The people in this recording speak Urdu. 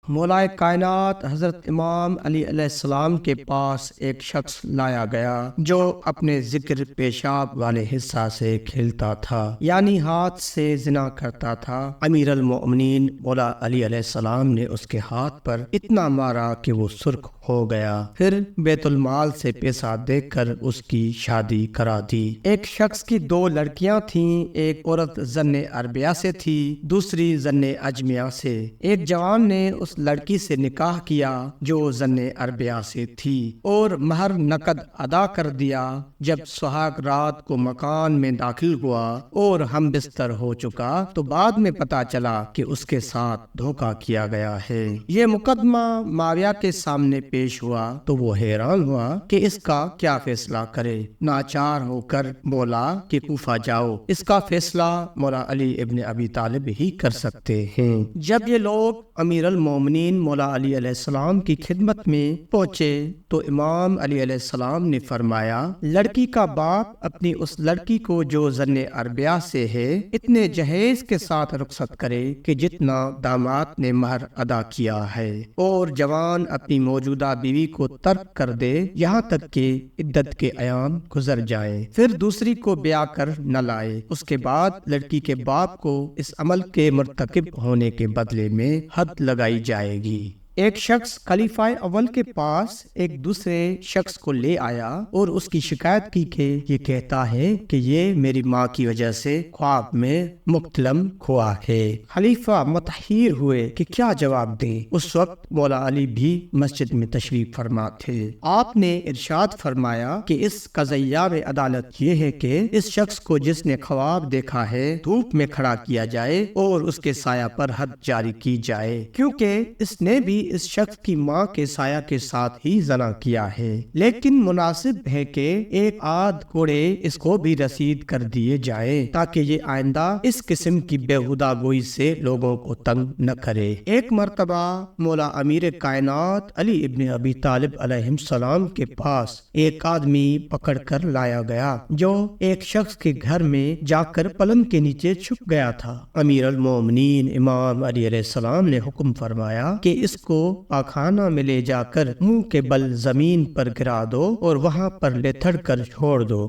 مولا کائنات حضرت امام علی علیہ السلام کے پاس ایک شخص لایا گیا جو اپنے ذکر پیشاب والے حصہ سے کھیلتا تھا، یعنی ہاتھ سے زنا کرتا تھا۔ امیر المؤمنین مولا علی علیہ السلام نے اس کے ہاتھ پر اتنا مارا کہ وہ سرخ ہو گیا، پھر بیت المال سے پیسہ دے کر اس کی شادی کرا دی۔ ایک شخص کی دو لڑکیاں تھیں، ایک عورت زن عربیہ سے تھی، دوسری زن اجمیہ سے۔ ایک جوان نے اس لڑکی سے نکاح کیا جو زن عربیہ سے تھی اور مہر نقد ادا کر دیا۔ جب سہاگ رات کو مکان میں داخل ہوا اور ہم بستر ہو چکا تو بعد میں پتا چلا کہ اس کے ساتھ دھوکہ کیا گیا ہے۔ یہ مقدمہ معاویہ کے سامنے پیش ہوا تو وہ حیران ہوا کہ اس کا کیا فیصلہ کرے۔ ناچار ہو کر بولا کہ کوفہ جاؤ، اس کا فیصلہ مولا علی ابن ابی طالب ہی کر سکتے ہیں۔ جب یہ لوگ امیر المومنین مولا علی علیہ السلام کی خدمت میں پہنچے تو امام علی علیہ السلام نے فرمایا، لڑکی کا باپ اپنی اس لڑکی کو جو زن عربیہ سے ہے اتنے جہیز کے ساتھ رخصت کرے کہ جتنا داماد نے مہر ادا کیا ہے، اور جوان اپنی موجودہ بیوی کو ترک کر دے یہاں تک کہ عدت کے ایام گزر جائیں، پھر دوسری کو بیاہ کر نہ لائے۔ اس کے بعد لڑکی کے باپ کو اس عمل کے مرتکب ہونے کے بدلے میں حد لگائی جائے گی۔ ایک شخص خلیفہ اول کے پاس ایک دوسرے شخص کو لے آیا اور اس کی شکایت کی کہ یہ کہتا ہے کہ یہ میری ماں کی وجہ سے خواب میں مختلم ہوا ہے۔ خلیفہ متحیر ہوئے کہ کیا جواب دیں۔ اس وقت مولا علی بھی مسجد میں تشریف فرما تھے۔ آپ نے ارشاد فرمایا کہ اس قضیہ میں عدالت یہ ہے کہ اس شخص کو جس نے خواب دیکھا ہے دھوپ میں کھڑا کیا جائے اور اس کے سایہ پر حد جاری کی جائے، کیونکہ اس نے بھی اس شخص کی ماں کے سایہ کے ساتھ ہی زنا کیا ہے، لیکن مناسب ہے کہ ایک آدھ کوڑے اس کو بھی رسید کر دیے جائیں تاکہ یہ آئندہ اس قسم کی بےہودہ گوئی سے لوگوں کو تنگ نہ کرے۔ ایک مرتبہ مولا امیر کائنات علی ابن ابی طالب علیہ السلام کے پاس ایک آدمی پکڑ کر لایا گیا جو ایک شخص کے گھر میں جا کر پلنگ کے نیچے چھپ گیا تھا۔ امیر المومنین امام علی علیہ السلام نے حکم فرمایا کہ اس کو پاخانہ میں لے جا کر منہ کے بل زمین پر گرا دو اور وہاں پر لتڑ کر چھوڑ دو۔